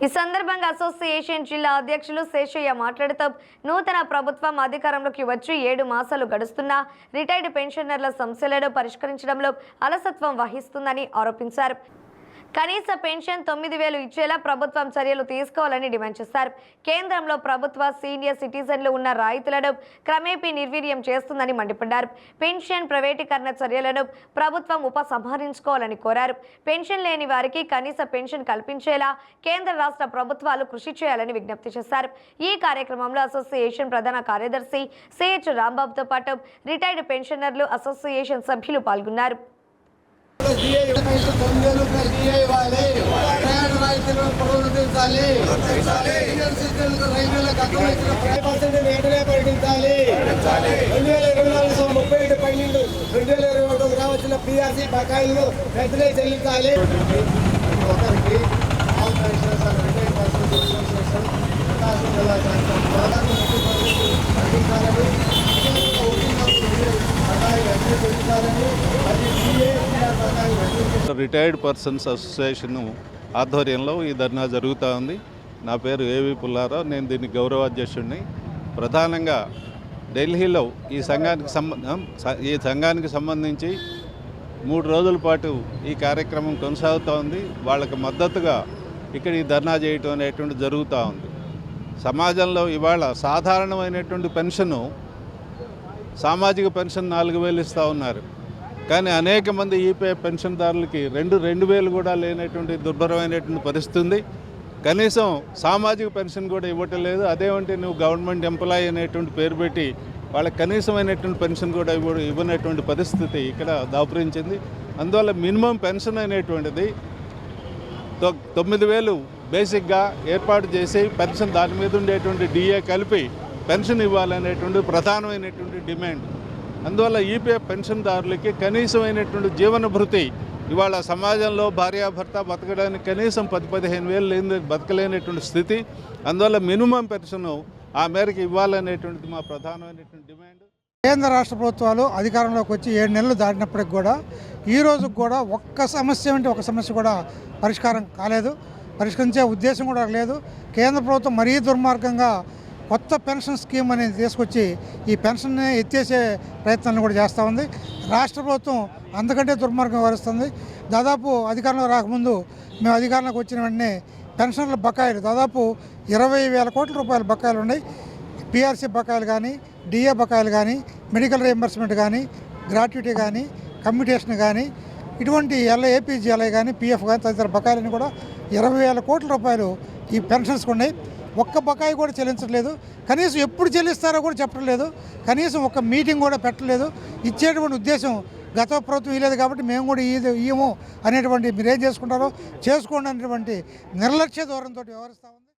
ఈ సందర్భంగా అసోసియేషన్ జిల్లా అధ్యక్షులు శేషయ్య మాట్లాడుతూ నూతన ప్రభుత్వం అధికారంలోకి వచ్చి 7 మాసాలు గడుస్తున్నా రిటైర్డ్ పెన్షనర్ల సమస్యలను పరిష్కరించడంలో అలసత్వం వహిస్తుందని ఆరోపించారు. కనీస పెన్షన్ 9,000 ఇచ్చేలా ప్రభుత్వం చర్యలు తీసుకోవాలని డిమాండ్ చేశారు. కేంద్రంలో ప్రభుత్వ సీనియర్ సిటిజన్లు ఉన్న రైతులను క్రమేపీ నిర్వీర్యం చేస్తుందని మండిపడ్డారు. పెన్షన్ ప్రైవేటీకరణ చర్యలను ప్రభుత్వం ఉపసంహరించుకోవాలని కోరారు. పెన్షన్ లేని వారికి కనీస పెన్షన్ కల్పించేలా కేంద్ర రాష్ట్ర ప్రభుత్వాలు కృషి చేయాలని విజ్ఞప్తి చేశారు. ఈ కార్యక్రమంలో అసోసియేషన్ ప్రధాన కార్యదర్శి సిహెచ్ రాంబాబుతో పాటు రిటైర్డ్ పెన్షనర్లు అసోసియేషన్ సభ్యులు పాల్గొన్నారు. రావాల్సిన పిఆర్సీ బకాయిలు వెంటనే చెల్లించాలి. రిటైర్డ్ పర్సన్స్ అసోసియేషన్ ఆధ్వర్యంలో ఈ ధర్నా జరుగుతూ ఉంది. నా పేరు ఏవి పుల్లారావు, నేను దీనికి గౌరవాధ్యక్షుడిని. ప్రధానంగా ఢిల్లీలో ఈ సంఘానికి సంబంధించి 3 రోజుల పాటు ఈ కార్యక్రమం కొనసాగుతూ ఉంది. వాళ్ళకి మద్దతుగా ఇక్కడ ఈ ధర్నా చేయటం అనేటువంటి జరుగుతూ ఉంది. సమాజంలో ఇవాళ సాధారణమైనటువంటి పెన్షను, సామాజిక పెన్షన్ 4,000 ఇస్తూ ఉన్నారు. కానీ అనేక మంది ఈపీఎఫ్ పెన్షన్దారులకి 2,000 కూడా లేనటువంటి దుర్భరమైనటువంటి పరిస్థితి ఉంది. కనీసం సామాజిక పెన్షన్ కూడా ఇవ్వటం లేదు. అదేమంటే నువ్వు గవర్నమెంట్ ఎంప్లాయీ అనేటువంటి పేరు పెట్టి వాళ్ళకి కనీసమైనటువంటి పెన్షన్ కూడా ఇవ్వనటువంటి పరిస్థితి ఇక్కడ దాపురించింది. అందువల్ల మినిమం పెన్షన్ అనేటువంటిది 9,000 బేసిక్గా ఏర్పాటు చేసి పెన్షన్ దాని మీద ఉండేటువంటి డిఏ కలిపి పెన్షన్ ఇవ్వాలనేటువంటి ప్రధానమైనటువంటి డిమాండ్. అందువల్ల ఈపీఎఫ్ పెన్షన్దారులకి కనీసమైనటువంటి జీవన భృతి ఇవాళ సమాజంలో భార్యాభర్త బతకడానికి కనీసం 10-15 వేలు లేని బతకలేనటువంటి స్థితి. అందువల్ల మినిమం పెన్షన్ ఆ మేరకు ఇవ్వాలనేటువంటిది మా ప్రధానమైనటువంటి డిమాండ్. కేంద్ర రాష్ట్ర ప్రభుత్వాలు అధికారంలోకి వచ్చి 7 నెలలు దాటినప్పటికి కూడా ఈ రోజు కూడా ఒక్క సమస్య అంటే ఒక సమస్య కూడా పరిష్కారం కాలేదు. పరిష్కరించే ఉద్దేశం కూడా లేదు. కేంద్ర ప్రభుత్వం మరీ దుర్మార్గంగా కొత్త పెన్షన్ స్కీమ్ అనేది తీసుకొచ్చి ఈ పెన్షన్ని ఎత్తేసే ప్రయత్నాలను కూడా చేస్తూ ఉంది. రాష్ట్ర ప్రభుత్వం అంతకంటే దుర్మార్గం వ్యవహరిస్తుంది. దాదాపు అధికారంలో రాకముందు మేము అధికారంలోకి వచ్చిన వెంటనే పెన్షన్ల బకాయిలు దాదాపు 20,000 కోట్ల రూపాయల బకాయిలు ఉన్నాయి. పిఆర్సీ బకాయిలు కానీ, డిఏ బకాయిలు కానీ, మెడికల్ రీఎంబర్స్మెంట్ కానీ, గ్రాట్యుటీ కానీ, కమ్యూటేషన్ కానీ, ఇటువంటి ఏపీజీఎల్ఐ కానీ, పిఎఫ్ కానీ తదితర బకాయిలని కూడా 20,000 కోట్ల రూపాయలు ఈ పెన్షన్స్కి ఉన్నాయి. ఒక్క బకాయి కూడా చెల్లించట్లేదు. కనీసం ఎప్పుడు చెల్లిస్తారో కూడా చెప్పడం లేదు. కనీసం ఒక మీటింగ్ కూడా పెట్టలేదు. ఇచ్చేటువంటి ఉద్దేశం గత ప్రభుత్వం ఇవ్వలేదు కాబట్టి మేము కూడా ఇయ్యము అనేటువంటి మీరేం చేసుకుంటారో చేసుకోండి అనేటువంటి నిర్లక్ష్య ధోరణితో వ్యవహరిస్తూ ఉంది.